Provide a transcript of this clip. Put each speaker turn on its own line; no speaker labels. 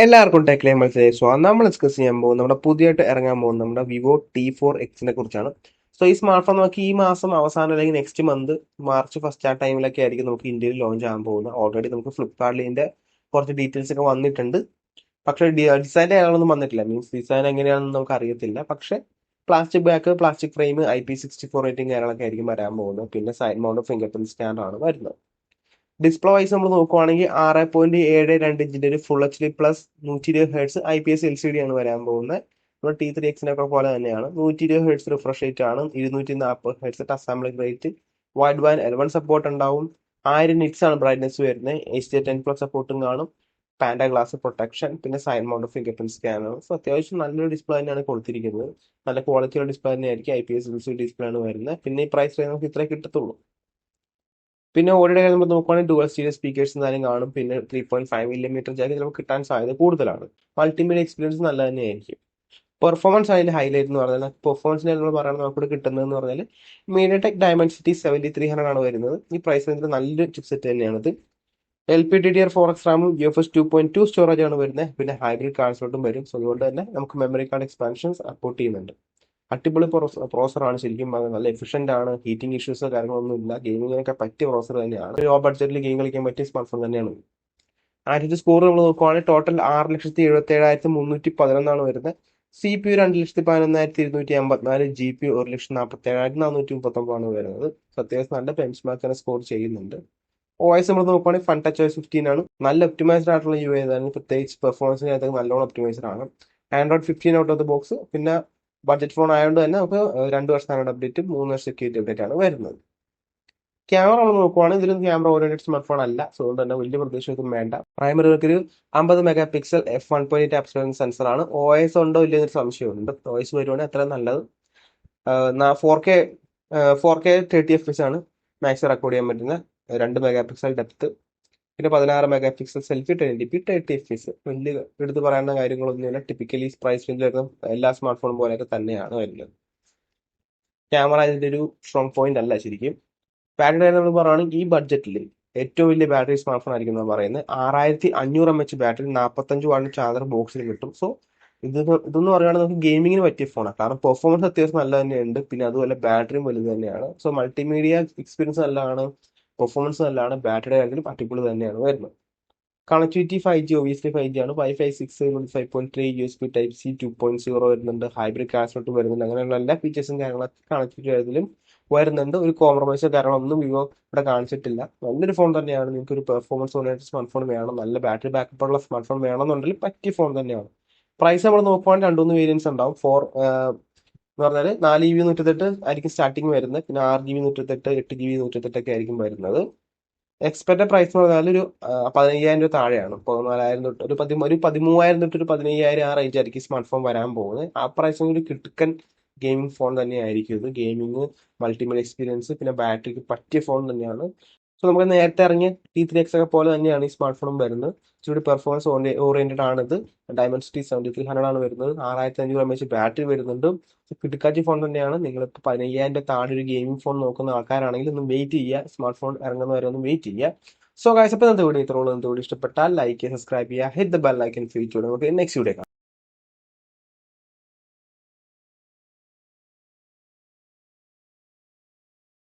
എല്ലാവർക്കും ടെക് ലൈമൽസിലെ സ്വാഗതം. നമ്മൾ ഡിസ്കസ് ചെയ്യാൻ പോകുന്നത് നമ്മുടെ പുതിയതായിട്ട് ഇറങ്ങാൻ പോകുന്ന നമ്മുടെ വിവോ T4Xനെ കുറിച്ചാണ്. സോ ഈ സ്മാർട്ട് ഫോൺ നമുക്ക് ഈ മാസം അവസാനം അല്ലെങ്കിൽ നെക്സ്റ്റ് മന്ത് മാർച്ച് ഫസ്റ്റ് ആ ടൈമിലൊക്കെ ആയിരിക്കും നമുക്ക് ഇന്ത്യയിൽ ലോഞ്ച് ആകാൻ പോകുന്നത്. ഓൾറെഡി നമുക്ക് ഫ്ലിപ്കാർട്ടിൽ ഇതിന്റെ കുറച്ച് ഡീറ്റെയിൽസ് ഒക്കെ വന്നിട്ടുണ്ട്. പക്ഷേ ഡിസൈൻ്റെ കാര്യങ്ങളൊന്നും വന്നിട്ടില്ല. മീൻസ് ഡിസൈൻ എങ്ങനെയാണെന്ന് നമുക്ക് അറിയത്തില്ല. പക്ഷേ plastic back, plastic frame, IP64 rating കാര്യങ്ങളൊക്കെ ആയിരിക്കും വരാൻ പോകുന്നത്. പിന്നെ side mount finger print scanner ആണ് വരുന്നത്. ഡിസ്പ്ലേ വൈസ് നമ്മൾ നോക്കുവാണെങ്കിൽ 6.72 ഇഞ്ചിന്റെ ഒരു full HD plus 120 hertz IPS LCD ആണ് വരാൻ പോകുന്നത്. നമ്മുടെ T3Xനൊക്കെ പോലെ തന്നെയാണ്. 120 ഹെർട്സ് റിഫ്രഷ് റേറ്റ് ആണ്. 240 hertz touch sampling rate. Wide band L1 support ഉണ്ടാവും. 1000 നിറ്റ്സ് ആണ് ബ്രൈറ്റ്നസ് വരുന്നത്. HDR10+ സപ്പോർട്ടും കാണും. പാൻഡ ഗ്ലാസ് പ്രൊട്ടക്ഷൻ, പിന്നെ side mount finger print scanner. So അത്യാവശ്യം നല്ലൊരു ഡിസ്പ്ലേ തന്നെയാണ് കൊടുത്തിരിക്കുന്നത്. നല്ല ക്വാളിറ്റിയുള്ള ഡിസ്പ്ലേ തന്നെയായിരിക്കും. IPS LCD ഡിസ്പ്ലേ ആണ് വരുന്നത്. പിന്നെ ഈ പ്രൈസ് നമുക്ക് ഇത്രേ കിട്ടത്തുള്ളൂ. പിന്നെ ഓഡിയോയുടെ കാര്യം നമ്മൾ നോക്കുകയാണെങ്കിൽ ഡുവൽ സ്റ്റീരിയോ സ്പീക്കേഴ്സ് എന്തായാലും കാണും. പിന്നെ 3.5mm ജാക്ക് നമുക്ക് കിട്ടാൻ സാധ്യത കൂടുതലാണ്. മൾട്ടിമീഡിയ എക്സ്പീരിയൻസ് നല്ല തന്നെയായിരിക്കും. പെർഫോമൻസ് അതിൽ ഹൈലൈറ്റ് എന്ന് പറഞ്ഞാൽ പെർഫോമൻസിന് നമ്മൾ പറയുന്നത് നമുക്കിവിടെ കിട്ടുന്നതെന്ന് പറഞ്ഞാൽ മീഡിയടെക് ഡയമൻസിറ്റി 7300 ആണ് വരുന്നത്. ഈ പ്രൈസ് റേഞ്ചിൽ നല്ലൊരു ചിപ്സെറ്റ് തന്നെയാണിത്. LPDDR4X റാമും UFS 2.2 സ്റ്റോറേജ് ആണ് വരുന്നത്. പിന്നെ ഹൈബ്രിഡ് കാർഡ്സിലോട്ടും വരും. സോ അതുകൊണ്ട് തന്നെ നമുക്ക് മെമ്മറി കാർഡ് എക്സ്പാൻഷൻസ് സപ്പോർട്ട് ചെയ്യുന്നുണ്ട്. അടിപൊളി പ്രോസറാണ്. ശരിക്കും നല്ല എഫിഷ്യന്റ് ആണ്. ഹീറ്റിംഗ് ഇഷ്യൂസോ കാര്യങ്ങളൊന്നും ഇല്ല. ഗെയിമിങ്ങിനൊക്കെ പറ്റിയ പ്രോസർ തന്നെയാണ്. ലോ ബഡ്ജറ്റിൽ ഗെയിം കളിക്കാൻ പറ്റിയ സ്മാർട്ട് ഫോൺ തന്നെയാണ്. ആദ്യത്തെ സ്കോർ നമ്മൾ നോക്കുവാണെങ്കിൽ ടോട്ടൽ 6,77,311 വരുന്നത്. CPU 2,11,254, GPU 1,47,439 വരുന്നത്. അത്യാവശ്യം നല്ല ബെഞ്ച് മാർക്ക് സ്കോർ ചെയ്യുന്നുണ്ട്. OS നമ്മൾ നോക്കുവാണെങ്കിൽ ഫൺ ടച്ച് OS 15 ആണ്. നല്ല ഒപ്റ്റിമൈസ്ഡ് ആയിട്ടുള്ള UI ആണ്. പ്രത്യേകിച്ച് പെർഫോമൻസിന് അകത്ത് നല്ലോണം ഒപ്റ്റിമൈസ്ഡ് ആണ്. Android 15 out of the box. പിന്നെ ബഡ്ജറ്റ് ഫോൺ ആയതുകൊണ്ട് തന്നെ നമുക്ക് 2 വർഷം സ്റ്റാൻഡേർഡ് അപ്ഡേറ്റും 3 വർഷം സെക്യൂരിറ്റി അപ്ഡേറ്റ് ആണ് വരുന്നത്. ക്യാമറ നമ്മൾ നോക്കുവാണെങ്കിൽ ഇതിലും ക്യാമറ ഓറിയന്റഡ് സ്മാർട്ട് ഫോൺ അല്ല. സോ അതുകൊണ്ട് തന്നെ വലിയ പ്രതീക്ഷയൊന്നും വേണ്ട. പ്രൈമറി ഒരു 50 mega pixel f1.8 epsilon sensor ആണ്. OS ഉണ്ടോ ഇല്ലയോ എന്നൊരു സംശയമുണ്ട്. OS വരുവാണെങ്കിൽ അത്ര നല്ലത്. 4K 30 FPS ആണ് മാക്സ് റെക്കോർഡ് ചെയ്യാൻ പറ്റുന്ന 2 മെഗാ പിക്സൽ ഡെപ്ത്. പിന്നെ 16 mega pixel selfie 1080p 30 FPS. വലിയ എടുത്ത് പറയുന്ന കാര്യങ്ങളൊന്നുമില്ല. ടിപ്പിക്കലി പ്രൈസ് റേഞ്ചിൽ വരുന്ന എല്ലാ സ്മാർട്ട് ഫോണും പോലെയൊക്കെ തന്നെയാണ് വരുന്നത്. ക്യാമറ ഇതിന്റെ ഒരു സ്ട്രോങ് പോയിന്റ് അല്ല ശരിക്കും. ബാറ്ററി നമ്മൾ പറയുകയാണെങ്കിൽ ഈ ബഡ്ജറ്റിൽ ഏറ്റവും വലിയ ബാറ്ററി സ്മാർട്ട് ഫോൺ ആയിരിക്കും എന്ന് പറയുന്നത്. 6500 mAh ബാറ്ററി 45 വാട്ടിന് ചാർജർ ബോക്സിൽ കിട്ടും. സോ ഇതെന്ന് പറയുകയാണെങ്കിൽ നമുക്ക് ഗെയിമിങ്ങിന് പറ്റിയ ഫോണാണ്. കാരണം പെർഫോമൻസ് അത്യാവശ്യം നല്ല തന്നെയുണ്ട്. പിന്നെ അതുപോലെ ബാറ്ററിയും വലുത് തന്നെയാണ്. സോ മൾട്ടിമീഡിയ എക്സ്പീരിയൻസ് നല്ലതാണ്. പെർഫോമൻസ് നല്ലതാണ്. ബാറ്ററിയുടെ കാര്യത്തിൽ അടിപൊളി തന്നെയാണ് വരുന്നത്. കണക്ടിവിറ്റി 5G ഒബിയസ്ലി 5G ആണ്. Wi-Fi 6, 5.3, USB Type-C 2.0 വരുന്നുണ്ട്. ഹൈബ്രിഡ് കാസ്ലോട്ട് വരുന്നുണ്ട്. അങ്ങനെയുള്ള എല്ലാ ഫീച്ചേഴ്സും കാര്യങ്ങളൊക്കെ കണക്ടിവിറ്റി കാര്യത്തിലും വരുന്നുണ്ട്. ഒരു കോംപ്രമൈസോ കാര്യങ്ങളൊന്നും വിവോ ഇവിടെ കാണിച്ചിട്ടില്ല. നല്ലൊരു ഫോൺ തന്നെയാണ്. നിങ്ങൾക്ക് ഒരു പെർഫോമൻസ് ഓറിയന്റഡ് സ്മാർട്ട് ഫോൺ വേണം, നല്ല ബാറ്ററി ബാക്കപ്പ് ഉള്ള സ്മാർട്ട് ഫോൺ വേണമെന്നുണ്ടെങ്കിൽ പറ്റിയ ഫോൺ തന്നെയാണ്. പ്രൈസ് നമ്മൾ നോക്കുവാണെങ്കിൽ 2-3 വേരിയൻസ് ഉണ്ടാവും. എന്ന് പറഞ്ഞാൽ 4GB 128 ആയിരിക്കും സ്റ്റാർട്ടിങ് വരുന്നത്. പിന്നെ 6GB 128, 8GB 128 ഒക്കെ ആയിരിക്കും വരുന്നത്. എക്സ്പെക്ടഡ് പ്രൈസ് എന്ന് പറഞ്ഞാൽ ഒരു 15,000 രൂപ താഴെയാണ്. 14,000 തൊട്ട് ഒരു 13,000 തൊട്ട് ഒരു 15,000 ആ റേഞ്ച് ആയിരിക്കും സ്മാർട്ട് ഫോൺ വരാൻ പോകുന്നത്. ആ പ്രൈസിന് ഒരു കിടുക്കൻ ഗെയിമിംഗ് ഫോൺ തന്നെയായിരിക്കും ഇത്. ഗെയിമിംഗ്, മൾട്ടിമീഡിയ എക്സ്പീരിയൻസ്, പിന്നെ ബാറ്ററിക്ക് പറ്റിയ ഫോൺ തന്നെയാണ്. സോ നമുക്ക് നേരത്തെ ഇറങ്ങിയ T3X ഒക്കെ പോലെ തന്നെയാണ് ഈ സ്മാർട്ട് ഫോണും വരുന്നത്. ഇച്ചിരി പെർഫോമൻസ് ഓറിയന്റഡ് ആണിത്. ഡയമൻസിറ്റി 7300 ആണ് വരുന്നത്. 6500 mAh ബാറ്ററി വരുന്നുണ്ട്. കിടക്കാച്ചി ഫോൺ തന്നെയാണ്. നിങ്ങളിപ്പോൾ 15,000 താഴെ ഒരു ഗെയിമിംഗ് ഫോൺ നോക്കുന്ന ആൾക്കാരാണെങ്കിൽ ഒന്ന് വെയിറ്റ് ചെയ്യുക. സ്മാർട്ട് ഫോൺ ഇറങ്ങുന്നവരെ ഒന്ന് വെയിറ്റ് ചെയ്യുക. സോ ഗൈസ്, അപ്പോൾ ഇന്നത്തെ വീഡിയോ ഇത്രയുള്ളൂ. ഇന്നത്തെ വീഡിയോ ഇഷ്ടപ്പെട്ടാൽ ലൈക്ക് ചെയ്യുക, സബ്സ്ക്രൈബ് ചെയ്യുക, hit the bell icon feature. നമുക്ക് നെക്സ്റ്റ് വീഡിയോ കാണാം.